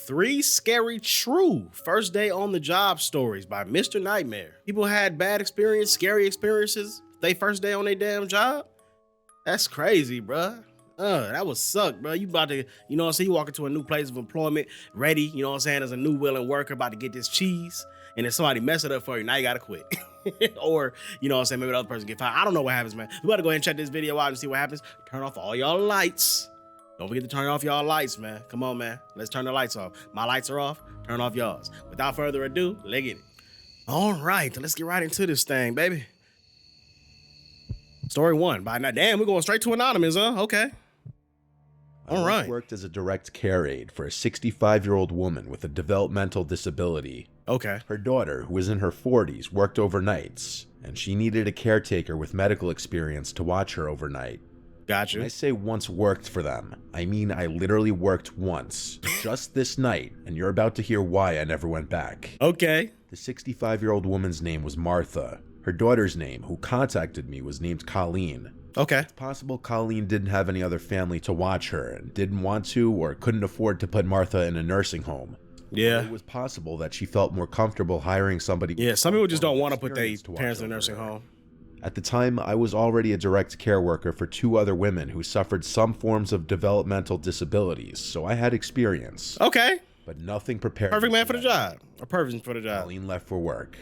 3 Scary True First Day on the Job Stories by Mr. Nightmare. People had bad experience, scary experiences, they first day on their damn job? That's crazy, bruh. That would suck, bro. You about to, you know what I'm saying? You walk into a new place of employment, ready, you know what I'm saying, as a new willing worker about to get this cheese, and then somebody mess it up for you, now you gotta quit. Or, you know what I'm saying, maybe the other person get fired. I don't know what happens, man. We gotta go ahead and check this video out and see what happens. Turn off all y'all lights. Don't forget to turn off y'all lights, man. Come on, man. Let's turn the lights off. My lights are off. Turn off y'all's. Without further ado, let's get it. All right, let's get right into this thing, baby. Story 1. By now, damn, we're going straight to anonymous, huh? Okay. All right. I worked as a direct care aide for a 65-year-old woman with a developmental disability. Okay. Her daughter, who was in her 40s, worked overnights, and she needed a caretaker with medical experience to watch her overnight. Gotcha. When I say once worked for them, I mean I literally worked once, just this night, and you're about to hear why I never went back. Okay. The 65-year-old woman's name was Martha. Her daughter's name, who contacted me, was named Colleen. Okay. It's possible Colleen didn't have any other family to watch her and didn't want to or couldn't afford to put Martha in a nursing home. Yeah. It was possible that she felt more comfortable hiring somebody. Yeah, some people just don't want to put their parents in a nursing home. At the time, I was already a direct care worker for 2 other women who suffered some forms of developmental disabilities, so I had experience. Okay. But nothing prepared Perfect me man for the job. A person for the job. Colleen left for work.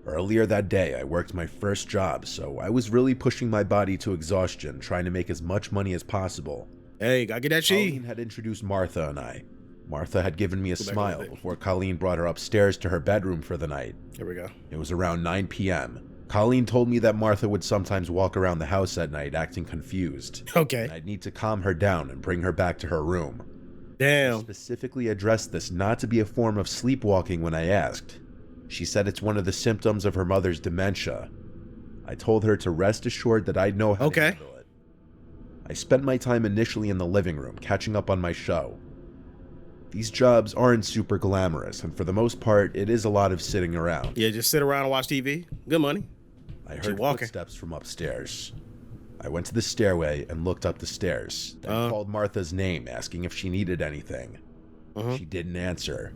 Earlier that day, I worked my first job, so I was really pushing my body to exhaustion, trying to make as much money as possible. Hey, gotta get that cheese. Colleen had introduced Martha and I. Martha had given me a smile before Colleen brought her upstairs to her bedroom for the night. Here we go. It was around 9 p.m. Colleen told me that Martha would sometimes walk around the house at night acting confused. Okay. And I'd need to calm her down and bring her back to her room. Damn. I specifically addressed this not to be a form of sleepwalking when I asked. She said it's one of the symptoms of her mother's dementia. I told her to rest assured that I'd know how to handle it. I spent my time initially in the living room catching up on my show. These jobs aren't super glamorous, and for the most part, it is a lot of sitting around. Yeah, just sit around and watch TV. Good money. I heard footsteps from upstairs. I went to the stairway and looked up the stairs. Then called Martha's name, asking if she needed anything. She didn't answer.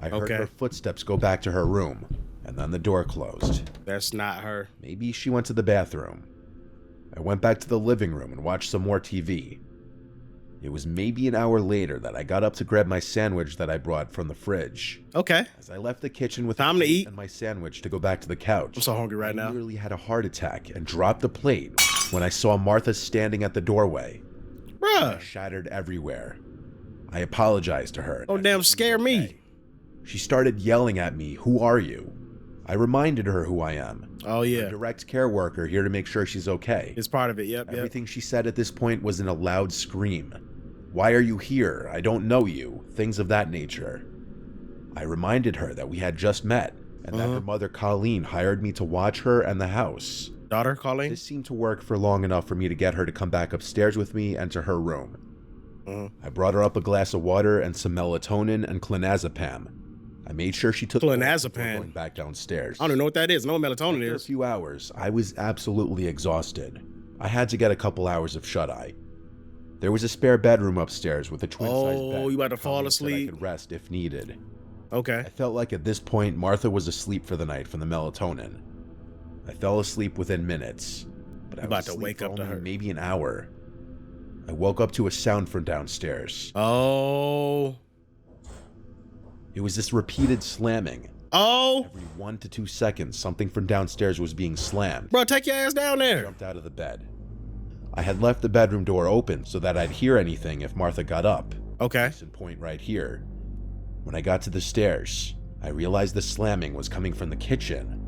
I heard her footsteps go back to her room, and then the door closed. That's not her. Maybe she went to the bathroom. I went back to the living room and watched some more TV. It was maybe an hour later that I got up to grab my sandwich that I brought from the fridge. Okay. As I left the kitchen with time to eat and my sandwich to go back to the couch. I'm so hungry right now. I literally had a heart attack and dropped the plate when I saw Martha standing at the doorway. Bruh. Shattered everywhere. I apologized to her. Oh, damn, scare me. She started yelling at me, "Who are you?" I reminded her who I am. Oh, yeah. I'm a direct care worker here to make sure she's okay. It's part of it, yep. Everything she said at this point was in a loud scream. "Why are you here? I don't know you." Things of that nature. I reminded her that we had just met, and that her mother Colleen hired me to watch her and the house. Daughter Colleen? This seemed to work for long enough for me to get her to come back upstairs with me and to her room. I brought her up a glass of water and some melatonin and clonazepam. I made sure she took clonazepam going back downstairs. I don't know what that is. I know what melatonin is. After a few hours, I was absolutely exhausted. I had to get a couple hours of shut-eye. There was a spare bedroom upstairs with a twin-size bed. Oh, you about to fall asleep? I could rest if needed. Okay. I felt like at this point, Martha was asleep for the night from the melatonin. I fell asleep within minutes, but I was about to wake up to her. Maybe an hour. I woke up to a sound from downstairs. Oh. It was this repeated slamming. Oh. Every 1 to 2 seconds, something from downstairs was being slammed. Bro, take your ass down there. I jumped out of the bed. I had left the bedroom door open so that I'd hear anything if Martha got up. Okay. Case in point right here. When I got to the stairs, I realized the slamming was coming from the kitchen.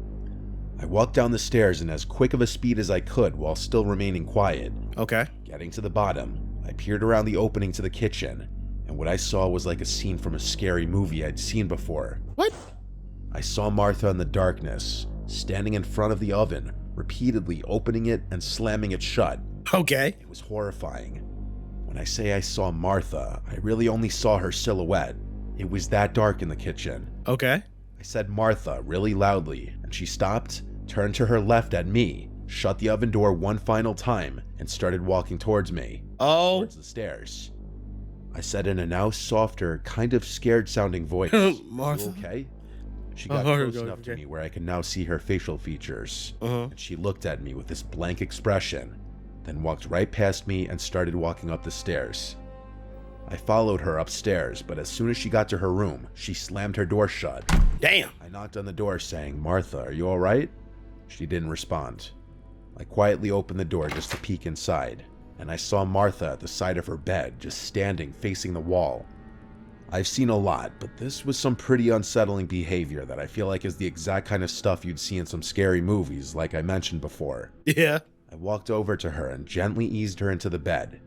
I walked down the stairs in as quick of a speed as I could while still remaining quiet. Okay. Getting to the bottom, I peered around the opening to the kitchen, and what I saw was like a scene from a scary movie I'd seen before. What? I saw Martha in the darkness, standing in front of the oven, repeatedly opening it and slamming it shut. Okay. It was horrifying. When I say I saw Martha, I really only saw her silhouette. It was that dark in the kitchen. Okay. I said Martha really loudly, and she stopped, turned to her left at me, shut the oven door one final time, and started walking towards me. Oh. Towards the stairs. I said in a now softer, kind of scared sounding voice. Martha. You okay? She got close enough to me where I could now see her facial features. And she looked at me with this blank expression, then walked right past me and started walking up the stairs. I followed her upstairs, but as soon as she got to her room, she slammed her door shut. Damn. I knocked on the door saying, "Martha, are you all right?" She didn't respond. I quietly opened the door just to peek inside, and I saw Martha at the side of her bed, just standing facing the wall. I've seen a lot, but this was some pretty unsettling behavior that I feel like is the exact kind of stuff you'd see in some scary movies, like I mentioned before. Yeah. I walked over to her and gently eased her into the bed.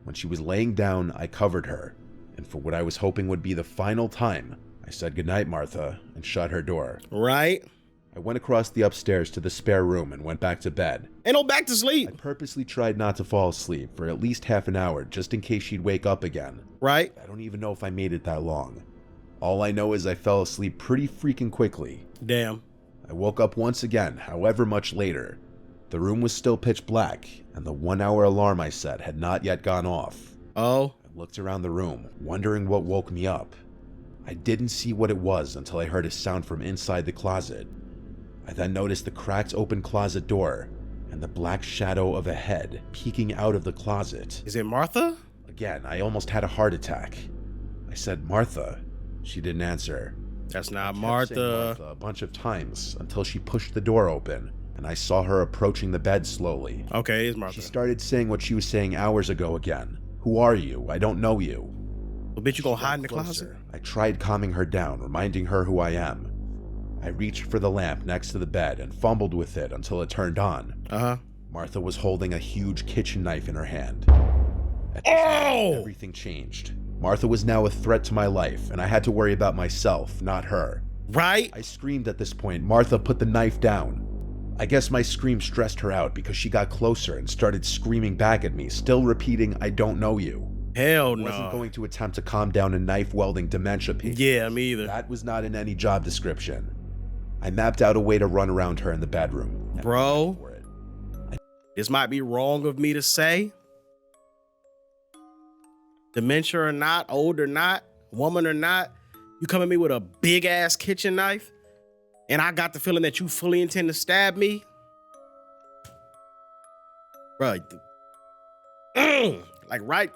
When she was laying down, I covered her, and for what I was hoping would be the final time, I said goodnight, Martha, and shut her door. Right. I went across the upstairs to the spare room and went back to bed. Ain't no back to sleep. I purposely tried not to fall asleep for at least half an hour just in case she'd wake up again. Right. I don't even know if I made it that long. All I know is I fell asleep pretty freaking quickly. Damn. I woke up once again, however much later. The room was still pitch black, and the 1 hour alarm I set had not yet gone off. Oh. I looked around the room, wondering what woke me up. I didn't see what it was until I heard a sound from inside the closet. I then noticed the cracked open closet door and the black shadow of a head peeking out of the closet. Is it Martha? Again, I almost had a heart attack. I said, "Martha." She didn't answer. That's not I kept saying Martha. Martha a bunch of times until she pushed the door open and I saw her approaching the bed slowly. Okay, it's Martha. She started saying what she was saying hours ago again. "Who are you? I don't know you." Well, bitch, you gonna hide in the Closer. closet? I tried calming her down, reminding her who I am. I reached for the lamp next to the bed and fumbled with it until it turned on. Martha was holding a huge kitchen knife in her hand. At this moment, everything changed. Martha was now a threat to my life, and I had to worry about myself, not her. Right? I screamed at this point. Martha put the knife down. I guess my scream stressed her out because she got closer and started screaming back at me, still repeating, "I don't know you." Hell I no. wasn't going to attempt to calm down a knife-wielding dementia patient. Yeah, me either. That was not in any job description. I mapped out a way to run around her in the bedroom. Bro, this might be wrong of me to say. Dementia or not, old or not, woman or not, you come at me with a big ass kitchen knife, and I got the feeling that you fully intend to stab me. Bro, like right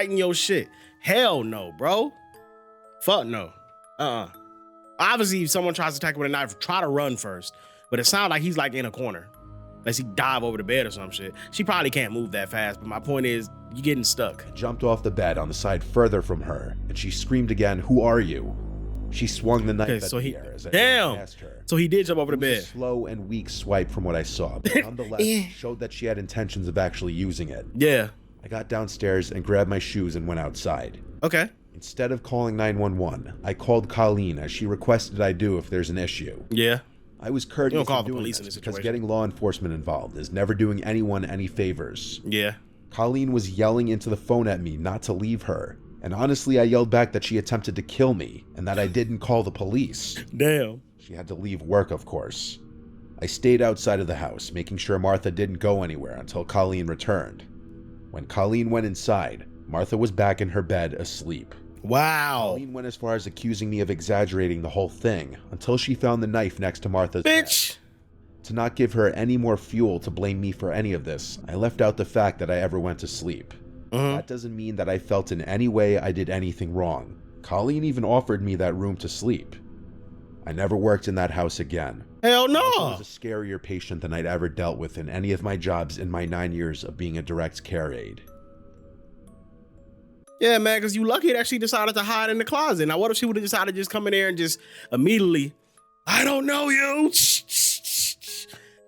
in your shit. Hell no, bro. Fuck no. Obviously, if someone tries to attack you with a knife, try to run first. But it sounds like he's like in a corner. Unless he dive over the bed or some shit. She probably can't move that fast, but my point is, you getting stuck. I jumped off the bed on the side further from her, and she screamed again, "Who are you?" She swung the knife at the air as I ran past her. So he did jump over the It was bed. a slow and weak swipe from what I saw, but nonetheless showed that she had intentions of actually using it. Yeah. I got downstairs and grabbed my shoes and went outside. Okay. Instead of calling 911, I called Colleen as she requested I do if there's an issue. Yeah. I was courteous You don't call in the doing police in this this because situation. getting law enforcement involved is never doing anyone any favors. Yeah. Colleen was yelling into the phone at me not to leave her, and honestly I yelled back that she attempted to kill me and that I didn't call the police. Damn. She had to leave work, of course. I stayed outside of the house, making sure Martha didn't go anywhere until Colleen returned. When Colleen went inside, Martha was back in her bed asleep. Wow. Colleen went as far as accusing me of exaggerating the whole thing until she found the knife next to Martha's Bitch. bed. To not give her any more fuel to blame me for any of this, I left out the fact that I ever went to sleep. That doesn't mean that I felt in any way I did anything wrong. Colleen even offered me that room to sleep. I never worked in that house again. Hell no. I was a scarier patient than I'd ever dealt with in any of my jobs in my 9 years of being a direct care aide. Yeah, man, because you lucky that she decided to hide in the closet. Now, what if she would have decided to just come in there and just immediately, "I don't know you."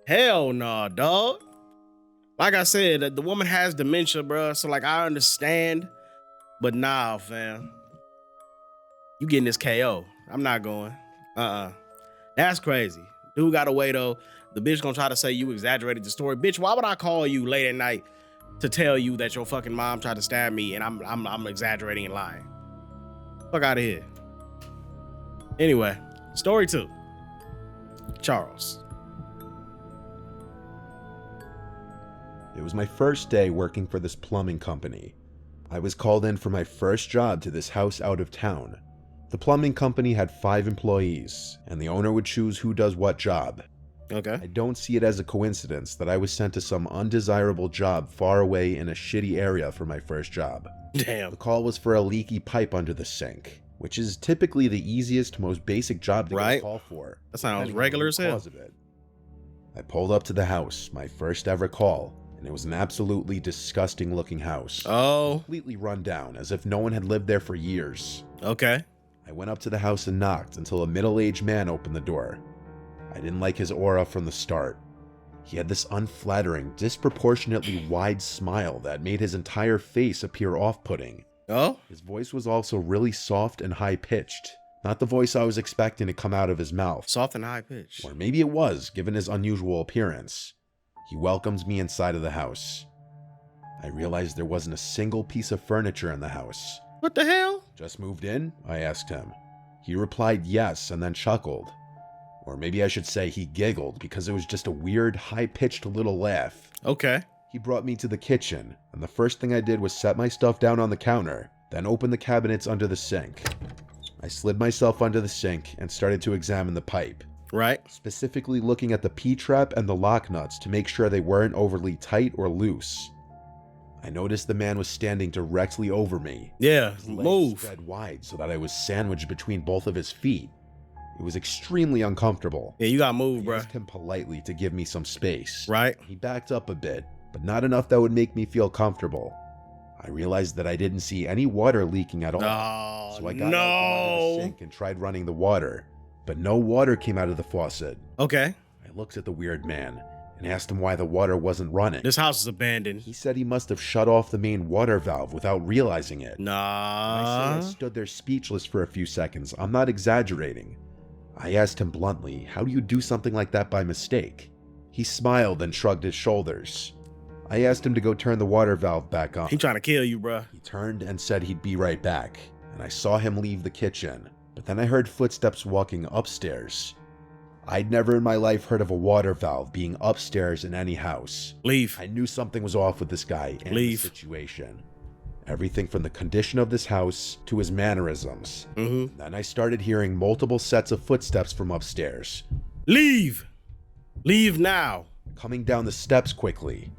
Hell no, dog. Like I said, the woman has dementia, bro. So, like, I understand. But nah, fam. You getting this KO. I'm not going. That's crazy. Dude got away, though. The bitch gonna try to say you exaggerated the story. Bitch, why would I call you late at night to tell you that your fucking mom tried to stab me and I'm exaggerating and lying? Fuck out of here. Anyway, story 2. Charles. It was my first day working for this plumbing company. I was called in for my first job to this house out of town. The plumbing company had 5 employees, and the owner would choose who does what job. Okay. I don't see it as a coincidence that I was sent to some undesirable job far away in a shitty area for my first job. Damn. The call was for a leaky pipe under the sink, which is typically the easiest, most basic job to get a call for. That sounds regular as hell. I pulled up to the house, my first ever call, and it was an absolutely disgusting looking house. Oh. Completely run down, as if no one had lived there for years. Okay. I went up to the house and knocked until a middle-aged man opened the door. I didn't like his aura from the start. He had this unflattering, disproportionately wide smile that made his entire face appear off-putting. Oh? His voice was also really soft and high-pitched. Not the voice I was expecting to come out of his mouth. Soft and high-pitched. Or maybe it was, given his unusual appearance. He welcomed me inside of the house. I realized there wasn't a single piece of furniture in the house. What the hell? Just moved in? I asked him. He replied yes and then chuckled. Or maybe I should say he giggled because it was just a weird, high-pitched little laugh. Okay. He brought me to the kitchen, and the first thing I did was set my stuff down on the counter, then open the cabinets under the sink. I slid myself under the sink and started to examine the pipe. Right. Specifically looking at the P-trap and the lock nuts to make sure they weren't overly tight or loose. I noticed the man was standing directly over me. Yeah, His legs move. spread wide so that I was sandwiched between both of his feet. It was extremely uncomfortable. Yeah, you gotta move, I bro. asked him politely to give me some space. Right. He backed up a bit, but not enough that would make me feel comfortable. I realized that I didn't see any water leaking at all. Oh, So I got out from under the sink and tried running the water, but no water came out of the faucet. Okay. I looked at the weird man and asked him why the water wasn't running. This house is abandoned. He said he must have shut off the main water valve without realizing it. Nah. I stood there speechless for a few seconds. I'm not exaggerating. I asked him bluntly, how do you do something like that by mistake? He smiled and shrugged his shoulders. I asked him to go turn the water valve back on. He trying to kill you, bro. He turned and said he'd be right back, and I saw him leave the kitchen. But then I heard footsteps walking upstairs. I'd never in my life heard of a water valve being upstairs in any house. Leave. I knew something was off with this guy and the situation. Everything from the condition of this house to his mannerisms. Then I started hearing multiple sets of footsteps from upstairs. Leave. Leave now. Coming down the steps quickly.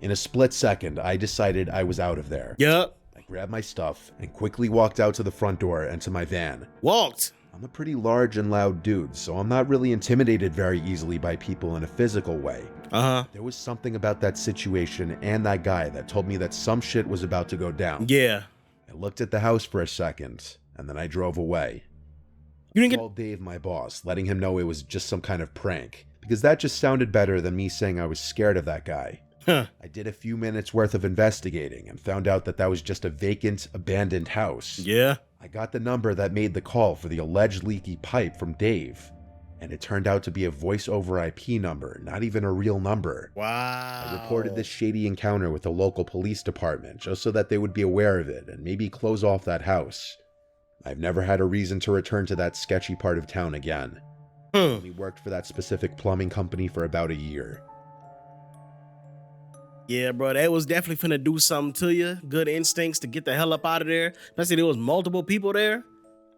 In a split second, I decided I was out of there. Yup. I grabbed my stuff and quickly walked out to the front door and to my van. Walked. I'm a pretty large and loud dude, so I'm not really intimidated very easily by people in a physical way. There was something about that situation and that guy that told me that some shit was about to go down. Yeah. I looked at the house for a second, and then I drove away. You didn't I called Dave, my boss, letting him know it was just some kind of prank, because that just sounded better than me saying I was scared of that guy. I did a few minutes worth of investigating and found out that that was just a vacant, abandoned house. Yeah. I got the number that made the call for the alleged leaky pipe from Dave, and it turned out to be a voice over IP number, not even a real number. Wow. I reported this shady encounter with the local police department just so that they would be aware of it and maybe close off that house. I've never had a reason to return to that sketchy part of town again. I only worked for that specific plumbing company for about a year. Yeah, bro, they was definitely finna do something to you. Good instincts to get the hell up out of there. Especially there was multiple people there.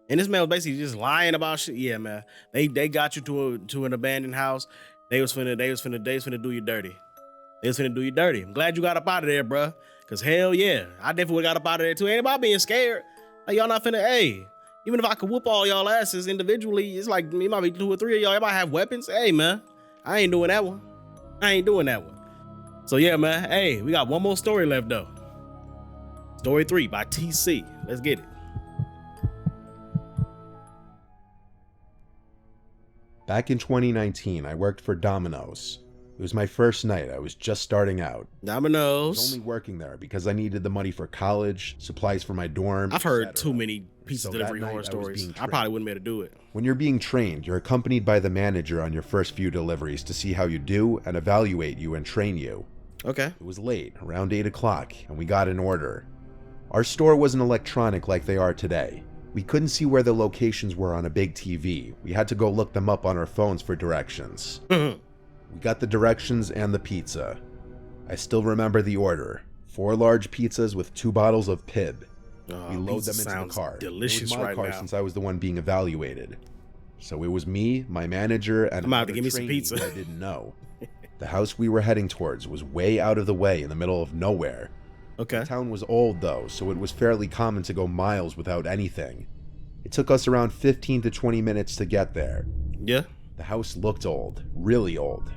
And this man was basically just lying about shit. Yeah, man. They got you to an abandoned house. They was finna do you dirty. They was finna do you dirty. I'm glad you got up out of there, bro. Cause hell yeah, I definitely would got up out of there too. Ain't about being scared. Like y'all not finna, hey, even if I could whoop all y'all asses individually, it's like it might be 2 or 3 of y'all. Y'all might have weapons. Hey, man, I ain't doing that one. I ain't doing that one. So yeah, man. Hey, we got one more story left though. Story 3 by TC. Let's get it. Back in 2019, I worked for Domino's. It was my first night. I was just starting out. I was Domino's. only working there because I needed the money for college, supplies for my dorm. I've heard etc. too many pieces of delivery horror stories. I probably wouldn't be able to do it. When you're being trained, you're accompanied by the manager on your first few deliveries to see how you do and evaluate you and train you. Okay. It was late, around 8 o'clock, and we got an order. Our store wasn't electronic like they are today. We couldn't see where the locations were on a big TV. We had to go look them up on our phones for directions. We got the directions and the pizza. I still remember the order. 4 large pizzas with 2 bottles of Pib. Oh, We load them into the car. Delicious, it was my right car now. since I was the one being evaluated. So it was me, my manager, and I'm out to another give me some trainee pizza. who I didn't know. The house we were heading towards was way out of the way in the middle of nowhere. Okay. The town was old though, so it was fairly common to go miles without anything. It took us around 15 to 20 minutes to get there. Yeah. The house looked old, really old.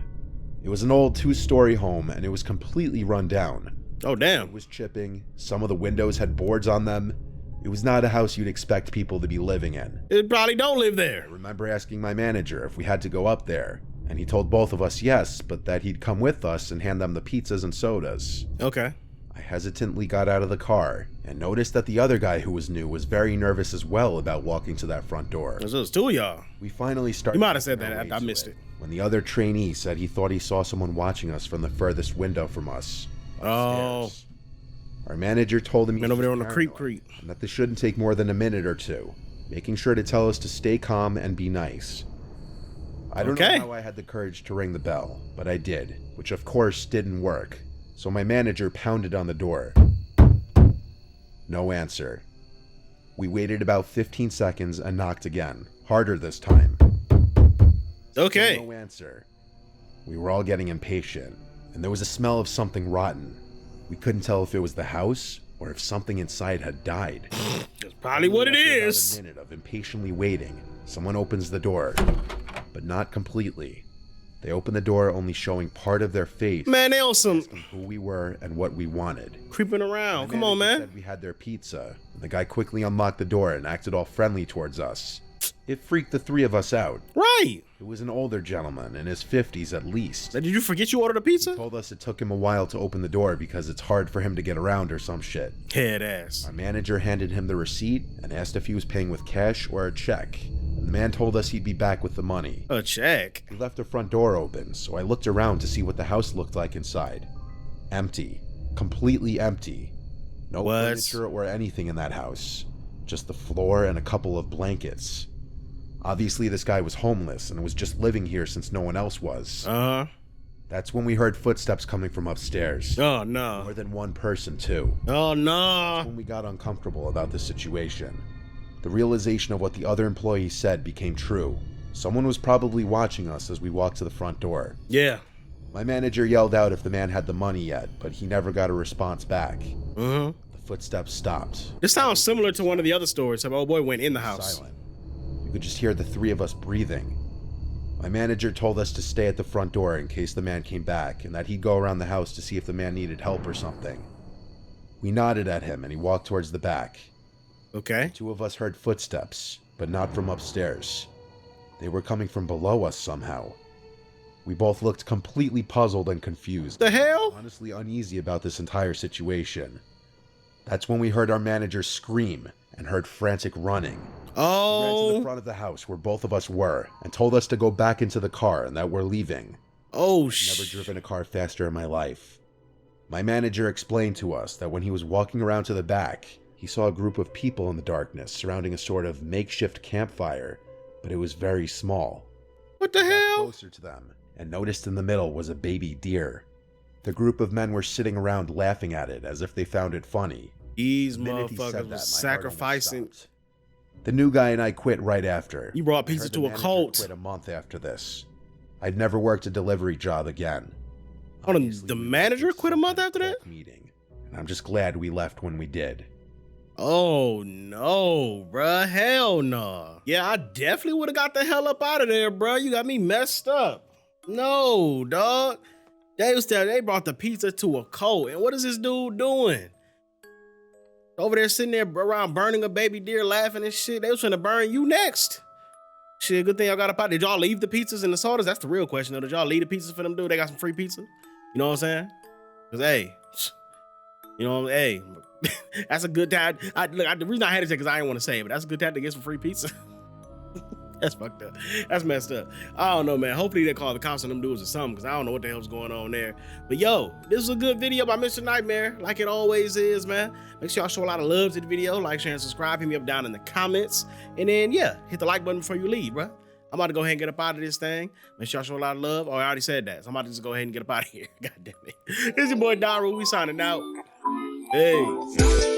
It was an old 2-story home and it was completely run down. Oh, damn. It was chipping, some of the windows had boards on them. It was not a house you'd expect people to be living in. It probably don't live I there. remember asking my manager if we had to go up there, and he told both of us yes, but that he'd come with us and hand them the pizzas and sodas. Okay. I hesitantly got out of the car and noticed that the other guy who was new was very nervous as well about walking to that front door. There's those 2 of y'all. We finally started. You might have said making our that. way I to missed it. When the other trainee said he thought he saw someone watching us from the furthest window from us. Oh. Upstairs. Our manager told him he Been over was there on the paranoid creep. and that this shouldn't take more than a minute or 2, making sure to tell us to stay calm and be nice. I don't know how I had the courage to ring the bell, but I did, which of course didn't work. So my manager pounded on the door. No answer. We waited about 15 seconds and knocked again, harder this time. Okay. Still no answer. We were all getting impatient, and there was a smell of something rotten. We couldn't tell if it was the house or if something inside had died. That's probably what it After is. about a minute of impatiently waiting, someone opens the door, but not completely. They open the door only showing part of their face, Man, they on some asking who we were and what we wanted. creeping around. Come on, manager man. said we had their pizza. The guy quickly unlocked the door and acted all friendly towards us. It freaked the 3 of us out. Right. It was an older gentleman, in his 50s at least. Did you forget you ordered a pizza? Told us it took him a while to open the door because it's hard for him to get around or some shit. Head ass. Our manager handed him the receipt and asked if he was paying with cash or a check. The man told us he'd be back with the money. A check. We left the front door open, so I looked around to see what the house looked like inside. Empty. Completely empty. No furniture or anything in that house. Just the floor and a couple of blankets. Obviously, this guy was homeless and was just living here since no one else was. Uh-huh. That's when we heard footsteps coming from upstairs. Oh, no. More than one person, too. Oh, no. When we got uncomfortable about the situation. The realization of what the other employee said became true. Someone was probably watching us as we walked to the front door. Yeah. My manager yelled out if the man had the money yet, but he never got a response back. Uh-huh. The footsteps stopped. This sounds similar to one of the other stories. Some old boy went in the house. Silent. You could just hear the 3 of us breathing. My manager told us to stay at the front door in case the man came back, and that he'd go around the house to see if the man needed help or something. We nodded at him, and he walked towards the back. Okay. 2 of us heard footsteps, but not from upstairs. They were coming from below us somehow. We both looked completely puzzled and confused. The hell? Honestly uneasy about this entire situation. That's when we heard our manager scream and heard frantic running. He ran to Oh. the front of the house where both of us were and told us to go back into the car and that we're leaving. Oh, I've never driven a car faster in my life. My manager explained to us that when he was walking around to the back, he saw a group of people in the darkness surrounding a sort of makeshift campfire, but it was very small. What the He got hell? closer to them and noticed in the middle was a baby deer. The group of men were sitting around laughing at it as if they found it funny. These The minute he said motherfuckers that, was my heart sacrificing. almost stopped. The new guy and I quit right after. You brought I pizza heard to the a manager cult. Quit a month after this. I'd never worked a delivery job again. Hold on, Obviously, the we manager went to quit a month some after that? cult meeting, and I'm just glad we left when we did. Oh no, bruh. Hell no. Yeah, I definitely would have got the hell up out of there, bruh. You got me messed up. No, dog. They brought the pizza to a cult. And what is this dude doing? Over there sitting there around burning a baby deer, laughing and shit. They was trying to burn you next. Shit, good thing y'all got up out. Did y'all leave the pizzas and the sodas? That's the real question, though. Did y'all leave the pizzas for them dude? They got some free pizza. You know what I'm saying? Cause hey, you know, hey, that's a good time. The reason I had to say because I didn't want to say it, but that's a good time to get some free pizza. That's fucked up. That's messed up. I don't know, man. Hopefully they call the cops on them dudes or something, because I don't know what the hell's going on there. But yo, this is a good video by Mr. Nightmare, like it always is, man. Make sure y'all show a lot of love to the video. Like, share, and subscribe. Hit me up down in the comments. And then, yeah, hit the like button before you leave, bro. I'm about to go ahead and get up out of this thing. Make sure y'all show a lot of love. Oh, I already said that. So I'm about to just go ahead and get up out of here. God damn it. This is your boy Dairu. We signing out. Hey.